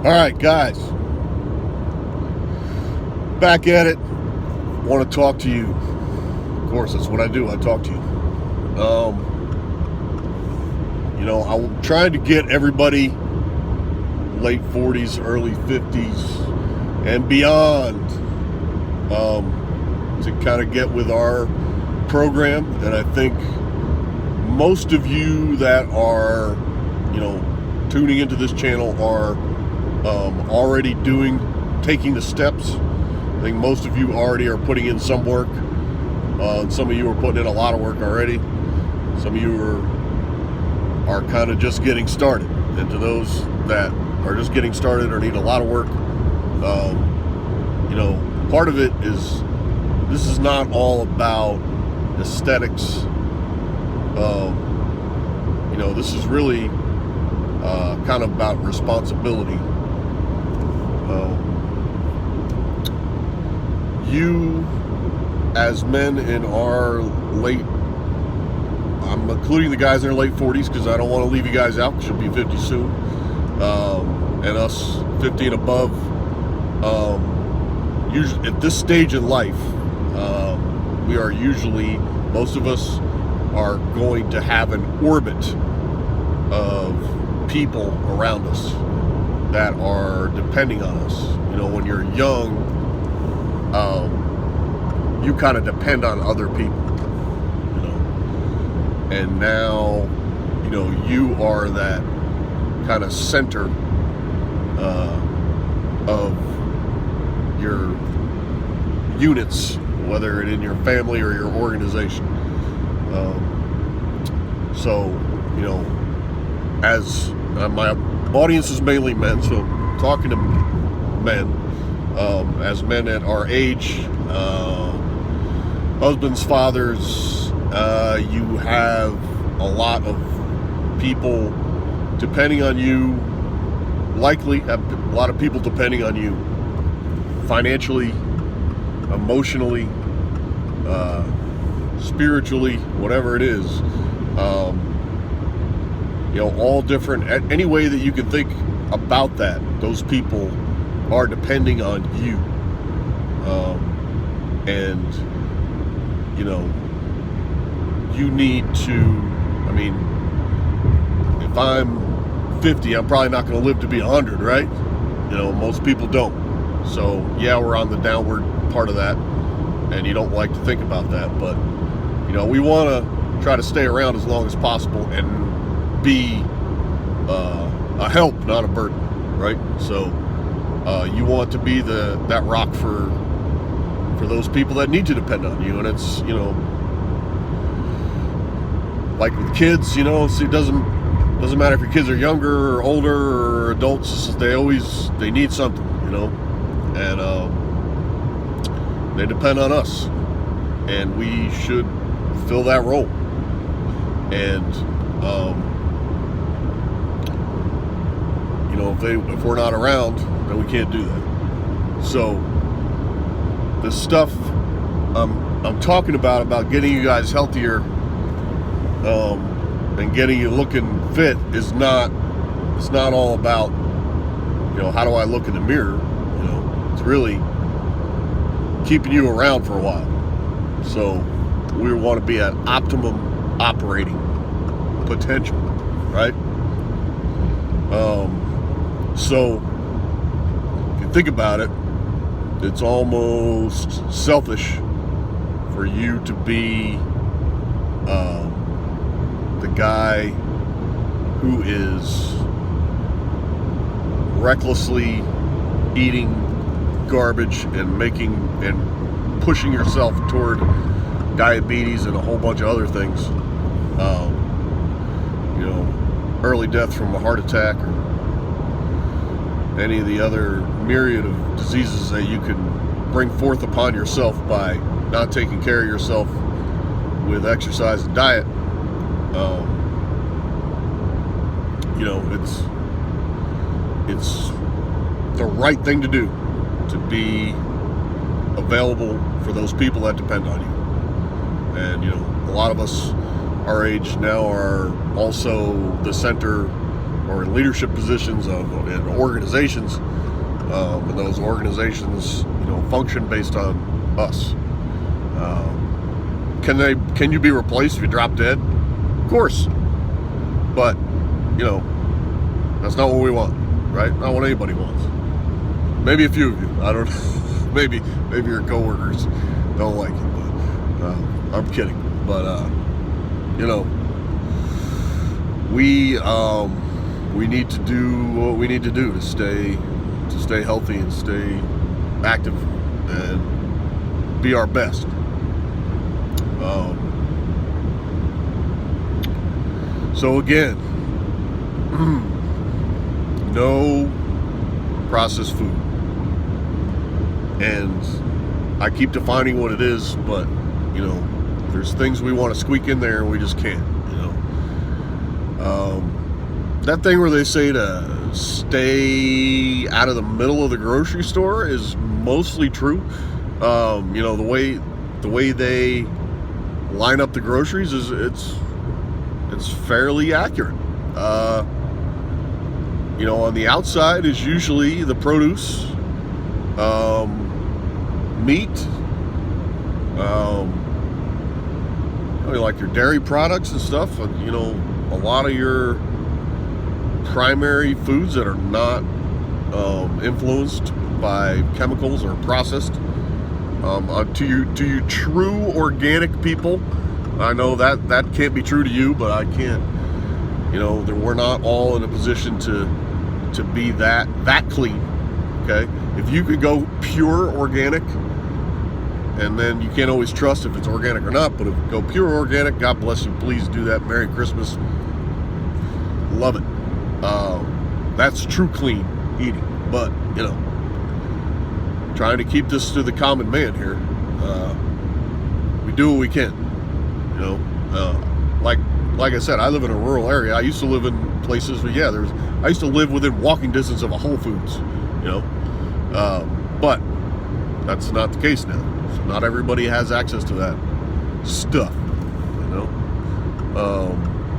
All right, guys, back at it. Want to talk to you. Of course, that's what I do. I talk to you. I'm trying to get everybody late 40s, early 50s, and beyond to kind of get with our program. And I think most of you that are, tuning into this channel are already taking the steps. I think most of you already are putting in some work. Some of you are putting in a lot of work already. Some of you are kind of just getting started. And to those that are just getting started or need a lot of work, part of it is this is not all about aesthetics. This is really kind of about responsibility. You, as men in our I'm including the guys in their late 40s because I don't want to leave you guys out because you'll be 50 soon, and us 50 and above. Usually at this stage in life, we are usually, most of us are going to have an orbit of people around us that are depending on us. When you're young, you kind of depend on other people, and now, you are that kind of center of your units, whether it's in your family or your organization. As my audience is mainly men, so I'm talking to men, as men at our age, husbands, fathers, you have a lot of people depending on you, likely have a lot of people depending on you financially, emotionally, spiritually, whatever it is. All different, any way that you can think about that, those people are depending on you. And you need to, if I'm 50, I'm probably not going to live to be 100, right? Most people don't. So yeah, we're on the downward part of that, and you don't like to think about that, but we want to try to stay around as long as possible and be a help, not a burden, right? So you want to be that rock for those people that need to depend on you. And it's like with kids, it doesn't matter if your kids are younger or older or adults, they need something, and they depend on us, and we should fill that role. And if we're not around, then we can't do that. So the stuff I'm talking about getting you guys healthier, and getting you looking fit it's not all about how do I look in the mirror. It's really keeping you around for a while. So we want to be at optimum operating potential, right? So if you think about it, it's almost selfish for you to be the guy who is recklessly eating garbage and pushing yourself toward diabetes and a whole bunch of other things. Early death from a heart attack or any of the other myriad of diseases that you can bring forth upon yourself by not taking care of yourself with exercise and diet. It's the right thing to do, to be available for those people that depend on you. And a lot of us our age now are also the center or in leadership positions in organizations, and those organizations, function based on us. Can you be replaced if you drop dead? Of course, but that's not what we want, right? Not what anybody wants. Maybe a few of you. I don't know. maybe your coworkers don't like it, but I'm kidding. But we need to do what we need to do to stay healthy and stay active and be our best. So again, no processed food. And I keep defining what it is, but there's things we want to squeak in there and we just can't. That thing where they say to stay out of the middle of the grocery store is mostly true. The way they line up the groceries it's fairly accurate. On the outside is usually the produce, meat, like your dairy products and stuff. A lot of your primary foods that are not influenced by chemicals or processed. To you true organic people, I know that can't be true to you, but I can't. We're not all in a position to be that clean. Okay, if you could go pure organic, and then you can't always trust if it's organic or not, but if you go pure organic, God bless you, please do that. Merry Christmas. Love it. That's true clean eating. But trying to keep this to the common man here, we do what we can. Like I said, I live in a rural area. I used to live in places where I used to live within walking distance of a Whole Foods. But that's not the case now. So not everybody has access to that stuff.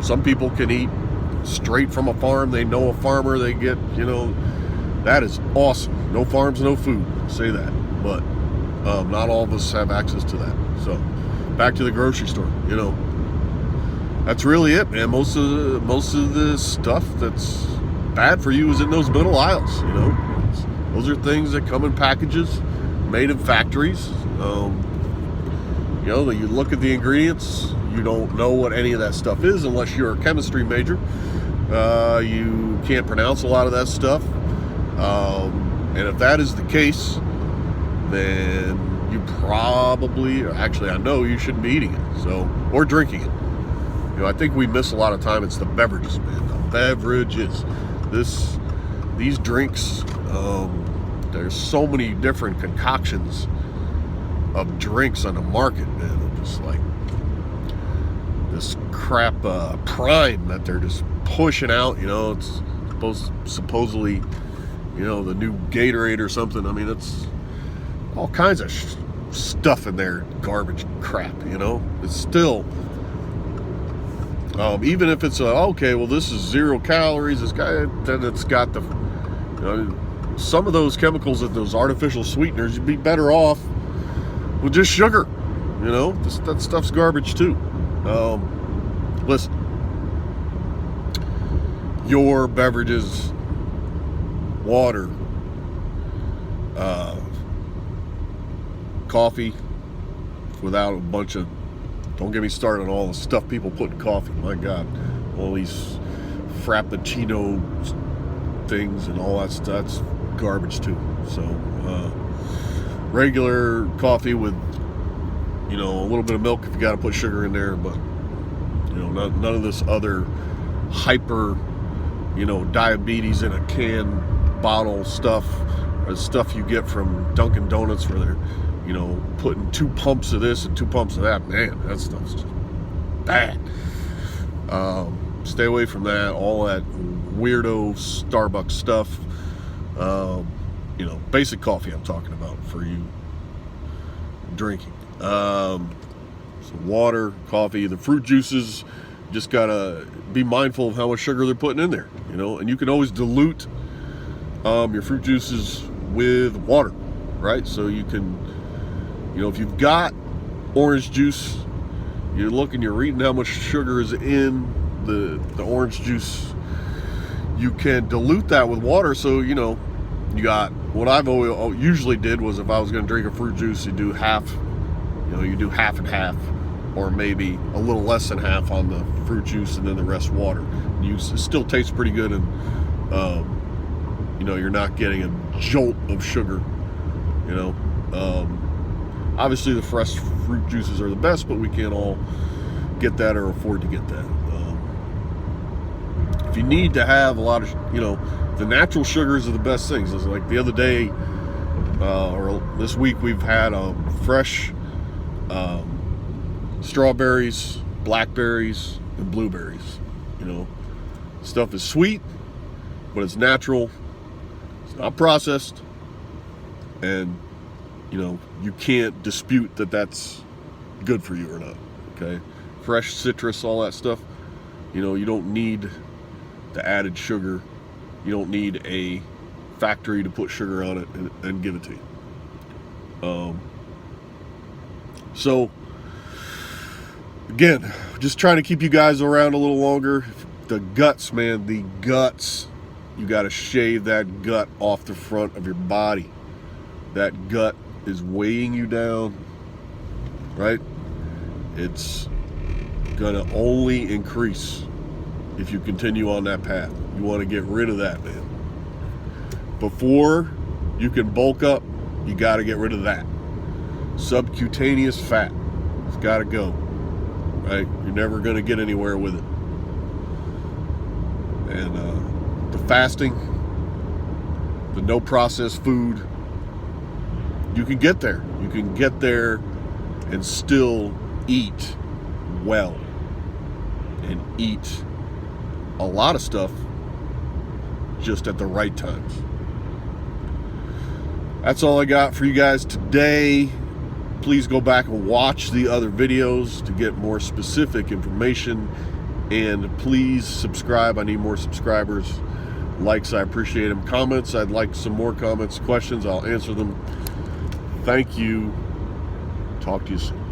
Some people can eat straight from a farm. They know a farmer. They get, that is awesome. No farms, no food. Say that. But not all of us have access to that. So back to the grocery store. That's really it, man. Most of the stuff that's bad for you is in those middle aisles. Those are things that come in packages, made in factories. You look at the ingredients, you don't know what any of that stuff is unless you're a chemistry major. You can't pronounce a lot of that stuff. And if that is the case, then you probably, actually I know you shouldn't be eating it, or drinking it. I think we miss a lot of time. It's the beverages, man. The beverages. These drinks, there's so many different concoctions of drinks on the market, man. They're just like this crap prime that they're just pushing out. It's supposedly, the new Gatorade or something. I mean, it's all kinds of stuff in there, garbage crap. It's still. Even if it's this is 0 calories, then it's got the, some of those chemicals and those artificial sweeteners, you'd be better off with just sugar. That stuff's garbage too. Listen, your beverages, water, coffee, without a bunch of, don't get me started on all the stuff people put in coffee. My God, all these frappuccino things and all that stuff, that's garbage too. So regular coffee with a little bit of milk if you got to put sugar in there, but none of this other hyper diabetes in a can bottle stuff, or stuff you get from Dunkin' Donuts where they're putting 2 pumps of this and 2 pumps of that. Man, that stuff's just bad. Stay away from that, all that weirdo Starbucks stuff. Basic coffee I'm talking about for you drinking. So water, coffee, the fruit juices, Just gotta be mindful of how much sugar they're putting in there, you know. And you can always dilute your fruit juices with water, right? So you can, you know, if you've got orange juice, you're reading how much sugar is in the orange juice, you can dilute that with water. So, you know, you got, what I've usually did was, if I was going to drink a fruit juice, you do half, you know, you do half and half, or maybe a little less than half on the fruit juice and then the rest water. It still tastes pretty good, and you know, you're not getting a jolt of sugar, you know. Obviously the fresh fruit juices are the best, but we can't all get that or afford to get that. If you need to have a lot of, you know, the natural sugars are the best things. It's like the other day, or this week, we've had fresh strawberries, blackberries, and blueberries. You know, stuff is sweet, but it's natural. It's not processed, and you know, you can't dispute that that's good for you or not. Okay, fresh citrus, all that stuff. You know, you don't need the added sugar. You don't need a factory to put sugar on it and give it to you. So again, just trying to keep you guys around a little longer. The guts, man, the guts. You got to shave that gut off the front of your body. That gut is weighing you down, right? It's gonna only increase if you continue on that path. You want to get rid of that, man. Before you can bulk up, you got to get rid of that. Subcutaneous fat, it's got to go, right? You're never going to get anywhere with it. And the fasting, the no processed food, you can get there. You can get there and still eat well and eat a lot of stuff just at the right times. That's all I got for you guys today. Please go back and watch the other videos to get more specific information, and please subscribe. I need more subscribers. Likes, I appreciate them. Comments, I'd like some more comments, questions, I'll answer them. Thank you. Talk to you soon.